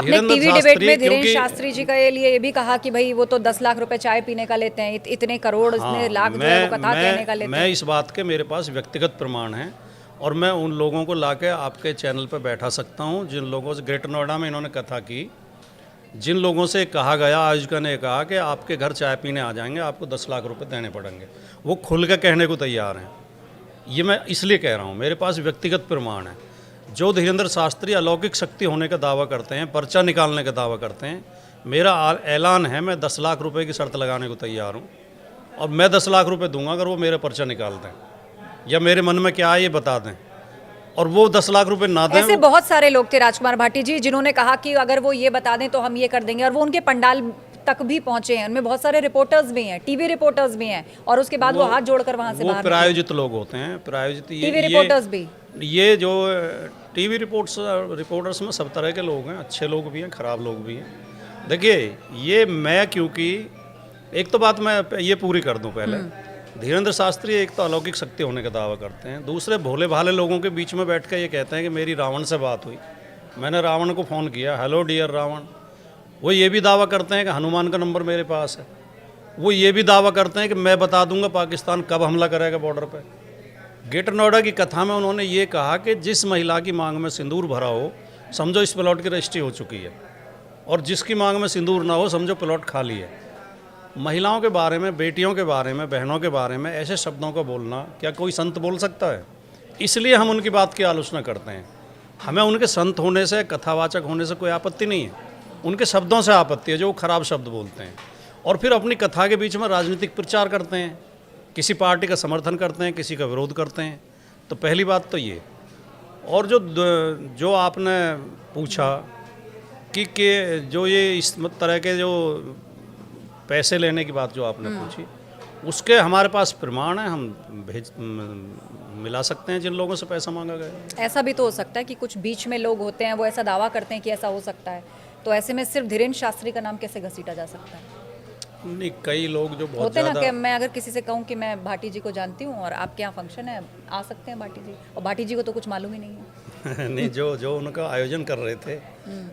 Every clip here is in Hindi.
टीवी डिबेट में धीरेन्द्र शास्त्री जी का ये भी कहा कि भाई वो तो 10 लाख रुपए चाय पीने का लेते हैं, इतने करोड़ इतने लाख जो है वो कथा कहने का लेते हैं। मैं इस बात के मेरे पास व्यक्तिगत प्रमाण हैं और मैं उन लोगों को लाके आपके चैनल पर बैठा सकता हूं जिन लोगों से ग्रेटर नोएडा में इन्होंने कथा की, जिन लोगों से कहा गया, आयोजक ने कहा कि आपके घर चाय पीने आ जाएंगे, आपको 10 लाख रुपए देने पड़ेंगे, वो खुल के कहने को तैयार हैं। ये मैं इसलिए कह रहा हूँ, मेरे पास व्यक्तिगत प्रमाण है। जो धीरेन्द्र शास्त्री अलौकिक शक्ति होने का दावा करते हैं, पर्चा निकालने का दावा करते हैं, मेरा ऐलान है मैं 10 लाख रुपए की शर्त लगाने को तैयार हूँ और मैं 10 लाख रुपए दूंगा अगर वो मेरे पर्चा निकाल दें या मेरे मन में क्या है ये बता दें, और वो 10 लाख रुपए ना दें। ऐसे बहुत सारे लोग थे राजकुमार भाटी जी जिन्होंने कहा कि अगर वो ये बता दें तो हम ये कर देंगे, और वो उनके पंडाल तक भी पहुंचे हैं। उनमें बहुत सारे रिपोर्टर्स भी हैं, टीवी रिपोर्टर्स भी हैं, और उसके बाद वो हाथ जोड़कर वहां से बाहर प्रायोजित लोग होते हैं, प्रायोजित टीवी रिपोर्टर्स भी। ये जो टीवी रिपोर्टर्स में सब तरह के लोग हैं, अच्छे लोग भी हैं, खराब लोग भी हैं। देखिए ये मैं, क्योंकि एक तो बात मैं ये पूरी कर दूं पहले, धीरेन्द्र शास्त्री एक तो अलौकिक शक्ति होने का दावा करते हैं, दूसरे भोले भाले लोगों के बीच में बैठ कर ये कहते हैं कि मेरी रावण से बात हुई, मैंने रावण को फ़ोन किया, हेलो डियर रावण। वो ये भी दावा करते हैं कि हनुमान का नंबर मेरे पास है। वो ये भी दावा करते हैं कि मैं बता दूंगा पाकिस्तान कब हमला करेगा बॉर्डर पे। ग्रेटर नोएडा की कथा में उन्होंने ये कहा कि जिस महिला की मांग में सिंदूर भरा हो समझो इस प्लॉट की रजिस्ट्री हो चुकी है, और जिसकी मांग में सिंदूर ना हो समझो प्लॉट खाली है। महिलाओं के बारे में, बेटियों के बारे में, बहनों के बारे में ऐसे शब्दों का बोलना क्या कोई संत बोल सकता है? इसलिए हम उनकी बात की आलोचना करते हैं। हमें उनके संत होने से, कथावाचक होने से कोई आपत्ति नहीं है, उनके शब्दों से आपत्ति है जो वो खराब शब्द बोलते हैं और फिर अपनी कथा के बीच में राजनीतिक प्रचार करते हैं, किसी पार्टी का समर्थन करते हैं, किसी का विरोध करते हैं। तो पहली बात तो ये, और जो आपने पूछा कि जो ये इस तरह के जो पैसे लेने की बात जो आपने पूछी, उसके हमारे पास प्रमाण है, हम मिला सकते हैं जिन लोगों से पैसा मांगा गया। ऐसा भी तो हो सकता है कि कुछ बीच में लोग होते हैं वो ऐसा दावा करते हैं कि ऐसा हो सकता है, तो ऐसे में सिर्फ धीरेन्द्र शास्त्री का नाम कैसे घसीटा जा सकता है? नहीं, कई लोग जो बहुत होते ना कि मैं अगर किसी से कहूँ कि मैं भाटी जी को जानती हूँ और आपके यहाँ फंक्शन है, आ सकते हैं भाटी जी, और भाटी जी को तो कुछ मालूम ही नहीं है। नहीं, जो उनका आयोजन कर रहे थे,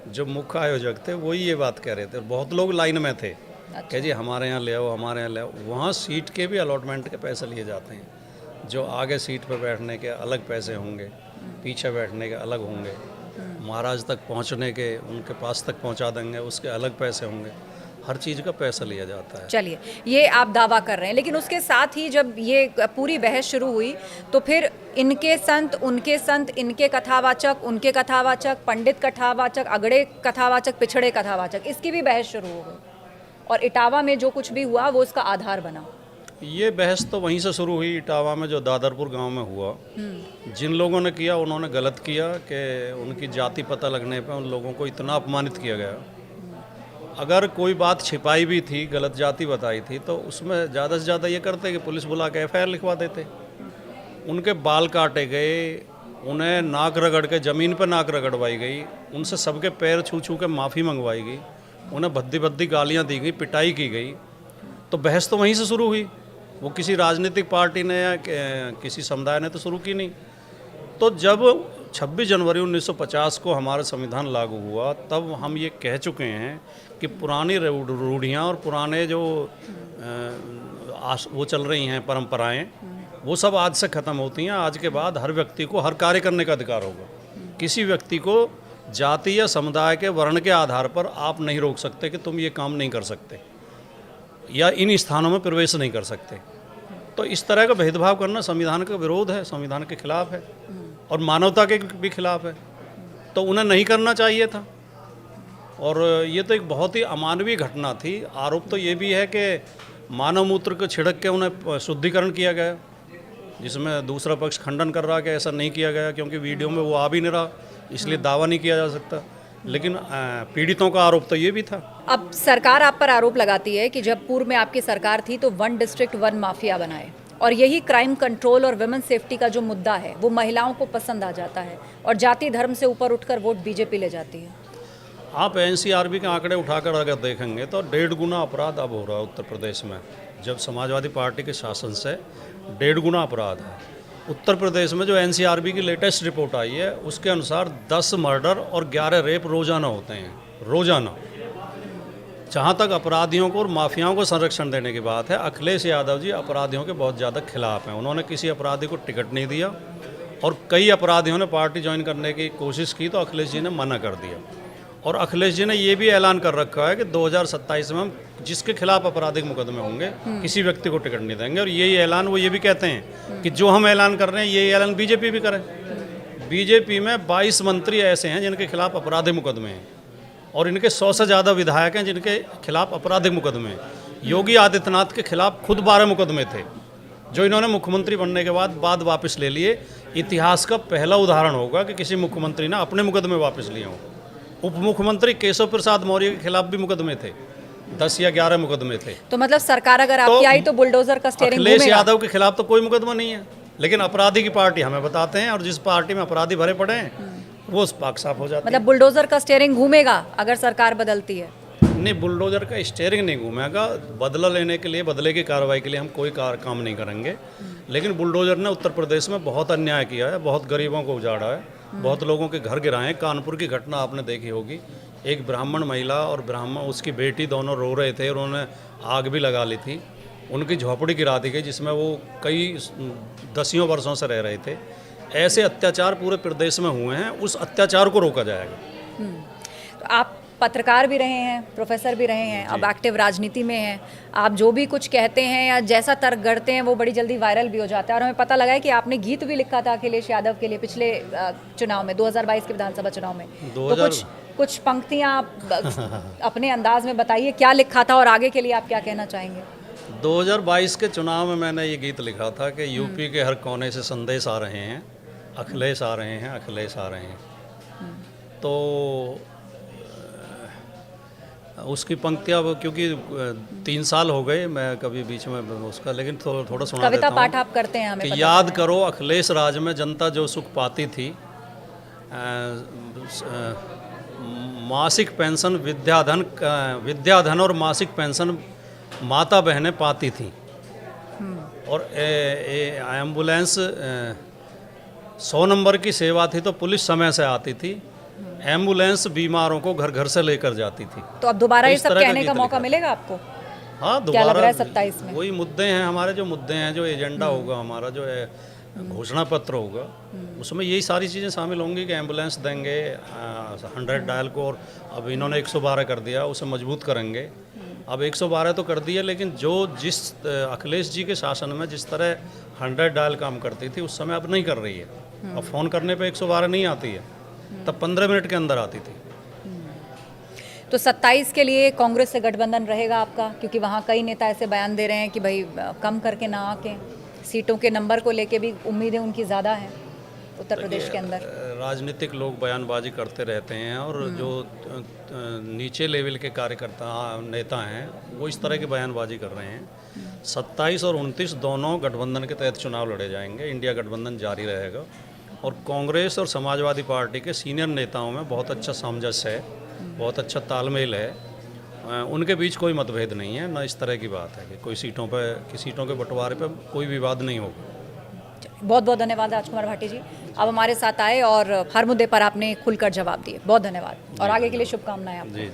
जो मुख्य आयोजक थे वही ये बात कह रहे थे, और बहुत लोग लाइन में थे। अच्छा। कि जी हमारे यहाँ ले आओ, हमारे यहाँ ले आओ। वहाँ सीट के भी अलॉटमेंट के पैसे लिए जाते हैं। जो आगे सीट पर बैठने के अलग पैसे होंगे, पीछे बैठने के अलग होंगे, महाराज तक पहुँचने के, उनके पास तक पहुँचा देंगे उसके अलग पैसे होंगे, हर चीज़ का पैसा लिया जाता है। चलिए, ये आप दावा कर रहे हैं, लेकिन उसके साथ ही जब ये पूरी बहस शुरू हुई तो फिर इनके संत, उनके संत, इनके कथावाचक, उनके कथावाचक, पंडित कथावाचक, अगड़े कथावाचक, पिछड़े कथावाचक, इसकी भी बहस शुरू हो गई, और इटावा में जो कुछ भी हुआ वो उसका आधार बना। ये बहस तो वहीं से शुरू हुई, इटावा में जो दादरपुर गांव में हुआ। जिन लोगों ने किया उन्होंने गलत किया कि उनकी जाति पता लगने पर उन लोगों को इतना अपमानित किया गया। अगर कोई बात छिपाई भी थी, गलत जाति बताई थी, तो उसमें ज़्यादा से ज़्यादा ये करते कि पुलिस बुला के FIR लिखवा देते। उनके बाल काटे गए, उन्हें नाक रगड़ के, ज़मीन पर नाक रगड़वाई गई, उनसे सबके पैर छू छू के माफ़ी मंगवाई गई, उन्हें भद्दी भद्दी गालियाँ दी गई, पिटाई की गई। तो बहस तो वहीं से शुरू हुई, वो किसी राजनीतिक पार्टी ने या किसी समुदाय ने तो शुरू की नहीं। तो जब 26 जनवरी 1950 को हमारा संविधान लागू हुआ, तब हम ये कह चुके हैं कि पुरानी रूढ़ियाँ और पुराने जो वो चल रही हैं परंपराएं, वो सब आज से ख़त्म होती हैं। आज के बाद हर व्यक्ति को हर कार्य करने का अधिकार होगा। किसी व्यक्ति को जाति या समुदाय के वर्ण के आधार पर आप नहीं रोक सकते कि तुम ये काम नहीं कर सकते या इन स्थानों में प्रवेश नहीं कर सकते। तो इस तरह का भेदभाव करना संविधान का विरोध है, संविधान के खिलाफ है और मानवता के भी खिलाफ है। तो उन्हें नहीं करना चाहिए था, और ये तो एक बहुत ही अमानवीय घटना थी। आरोप तो ये भी है कि मानव मूत्र को छिड़क के उन्हें शुद्धिकरण किया गया, जिसमें दूसरा पक्ष खंडन कर रहा कि ऐसा नहीं किया गया, क्योंकि वीडियो में वो आ भी नहीं रहा, इसलिए दावा नहीं किया जा सकता। लेकिन पीड़ितों का आरोप तो ये भी था। अब सरकार आप पर आरोप लगाती है कि जब पूर्व में आपकी सरकार थी तो 1 डिस्ट्रिक्ट 1 माफिया बनाए, और यही क्राइम कंट्रोल और वुमेन सेफ्टी का जो मुद्दा है वो महिलाओं को पसंद आ जाता है, और जाति धर्म से ऊपर उठकर वोट बीजेपी ले जाती है। आप NCRB के आंकड़े उठाकर अगर देखेंगे तो 1.5 गुना अपराध अब हो रहा है उत्तर प्रदेश में। जब समाजवादी पार्टी के शासन से 1.5 गुना अपराध है। उत्तर प्रदेश में जो एनसीआरबी की लेटेस्ट रिपोर्ट आई है उसके अनुसार 10 मर्डर और 11 रेप रोजाना होते हैं, रोजाना। जहाँ तक अपराधियों को और माफियाओं को संरक्षण देने की बात है, अखिलेश यादव जी अपराधियों के बहुत ज़्यादा खिलाफ हैं। उन्होंने किसी अपराधी को टिकट नहीं दिया और कई अपराधियों ने पार्टी ज्वाइन करने की कोशिश की तो अखिलेश जी ने मना कर दिया। और अखिलेश जी ने ये भी ऐलान कर रखा है कि 2027 में हम जिसके खिलाफ आपराधिक मुकदमे होंगे किसी व्यक्ति को टिकट नहीं देंगे। और यही ऐलान वो ये भी कहते हैं कि जो हम ऐलान कर रहे हैं यही ऐलान बीजेपी भी करे। बीजेपी में 22 मंत्री ऐसे हैं जिनके खिलाफ आपराधिक मुकदमे हैं और इनके 100 से ज़्यादा विधायक हैं जिनके खिलाफ आपराधिक मुकदमे हैं। योगी आदित्यनाथ के खिलाफ खुद 12 मुकदमे थे जो इन्होंने मुख्यमंत्री बनने के बाद वापस ले लिए। इतिहास का पहला उदाहरण होगा कि किसी मुख्यमंत्री ने अपने मुकदमे वापस लिए हों। उप मुख्यमंत्री केशव प्रसाद मौर्य के खिलाफ भी मुकदमे थे, 10 या 11 मुकदमे थे। तो मतलब सरकार अगर आपकी आई तो बुलडोजर का स्टीयरिंग अखिलेश घूमेगा? यादव के खिलाफ तो कोई मुकदमा नहीं है, लेकिन अपराधी की पार्टी हमें बताते हैं और जिस पार्टी में अपराधी भरे पड़े हैं वो पाक साफ हो जाती है। मतलब बुलडोजर का स्टीयरिंग घूमेगा अगर सरकार बदलती है? नहीं, बुलडोजर का स्टीयरिंग नहीं घूमेगा। बदला लेने के लिए, बदले की कार्रवाई के लिए हम कोई काम नहीं करेंगे। लेकिन बुलडोजर ने उत्तर प्रदेश में बहुत अन्याय किया है, बहुत गरीबों को उजाड़ा है, बहुत लोगों के घर गिराए हैं। कानपुर की घटना आपने देखी होगी, एक ब्राह्मण महिला और ब्राह्मण उसकी बेटी दोनों रो रहे थे, उन्होंने आग भी लगा ली थी, उनकी झोपड़ी गिरा दी गई जिसमें वो कई दसियों वर्षों से रह रहे थे। ऐसे अत्याचार पूरे प्रदेश में हुए हैं, उस अत्याचार को रोका जाएगा। तो आप पत्रकार भी रहे हैं, प्रोफेसर भी रहे हैं, अब एक्टिव राजनीति में हैं। आप जो भी कुछ कहते हैं या जैसा तर्क गढ़ते हैं वो बड़ी जल्दी वायरल भी हो जाता है। और हमें पता लगा है कि आपने गीत भी लिखा था अखिलेश यादव के लिए पिछले चुनाव में, 2022 के विधानसभा चुनाव में। तो कुछ पंक्तियां आप अपने अंदाज में बताइए, क्या लिखा था और आगे के लिए आप क्या कहना चाहेंगे? 2022 के चुनाव में मैंने ये गीत लिखा था कि यूपी के हर कोने से संदेश आ रहे हैं, अखिलेश आ रहे हैं, अखिलेश आ रहे हैं। तो उसकी पंक्तियाँ क्योंकि 3 साल हो गए मैं कभी बीच में उसका, लेकिन थोड़ा सुना कविता देता हूँ पाठ आप करते हैं हमें कि याद करो अखिलेश राज में जनता जो सुख पाती थी, मासिक पेंशन विद्याधन और मासिक पेंशन माता बहनें पाती थी और एम्बुलेंस 100 नंबर की सेवा थी तो पुलिस समय से आती थी, एम्बुलेंस बीमारों को घर घर से लेकर जाती थी। तो अब दोबारा ये सब कहने का मौका मिलेगा आपको? हाँ, दोबारा 27 में वही मुद्दे हैं हमारे, जो मुद्दे हैं, जो एजेंडा होगा हमारा, जो है घोषणा पत्र होगा, उसमें यही सारी चीज़ें शामिल होंगी कि एम्बुलेंस देंगे 100 डायल को, और अब इन्होंने 112 कर दिया, उसे मजबूत करेंगे। अब 112 तो कर दिया, लेकिन जिस अखिलेश जी के शासन में जिस तरह 100 डायल काम करती थी उस समय अब नहीं कर रही है। अब फ़ोन करने पे 112 नहीं आती है, तब 15 मिनट के अंदर आती थी। तो 27 के लिए कांग्रेस से गठबंधन रहेगा आपका? क्योंकि वहाँ कई नेता ऐसे बयान दे रहे हैं कि भाई कम करके ना आके, सीटों के नंबर को लेके भी उम्मीदें उनकी ज़्यादा हैं उत्तर प्रदेश के अंदर। राजनीतिक लोग बयानबाजी करते रहते हैं और जो नीचे लेवल के कार्यकर्ता नेता हैं वो इस तरह की बयानबाजी कर रहे हैं। 27 और 29 दोनों गठबंधन के तहत चुनाव लड़े जाएंगे, इंडिया गठबंधन जारी रहेगा और कांग्रेस और समाजवादी पार्टी के सीनियर नेताओं में बहुत अच्छा सामंजस्य है, बहुत अच्छा तालमेल है, उनके बीच कोई मतभेद नहीं है, न इस तरह की बात है कि कोई सीटों के बंटवारे पर कोई विवाद नहीं होगा। बहुत बहुत धन्यवाद राजकुमार भाटी जी, आप हमारे साथ आए और हर मुद्दे पर आपने खुलकर जवाब दिए। बहुत धन्यवाद और आगे के लिए शुभकामनाएं आपको। जी।